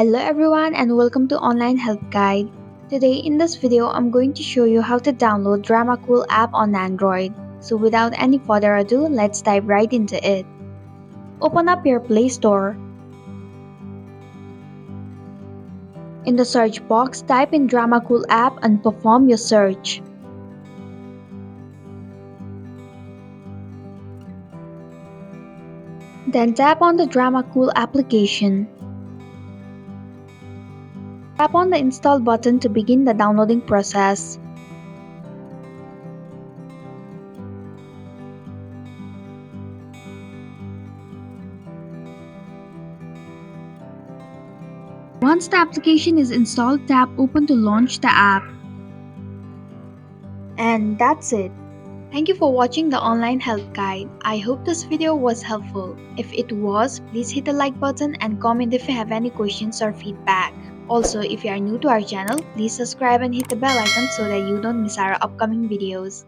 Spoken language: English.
Hello everyone and welcome to Online Help Guide. Today in this video I'm going to show you how to download Dramacool app on Android. So without any further ado, let's dive right into it. Open up your Play Store. In the search box, type in Dramacool app and perform your search. Then tap on the Dramacool application. Tap on the install button to begin the downloading process. Once the application is installed, tap Open to launch the app. And that's it. Thank you for watching the online help guide. I hope this video was helpful. If it was, please hit the like button and comment if you have any questions or feedback. Also, if you are new to our channel, please subscribe and hit the bell icon so that you don't miss our upcoming videos.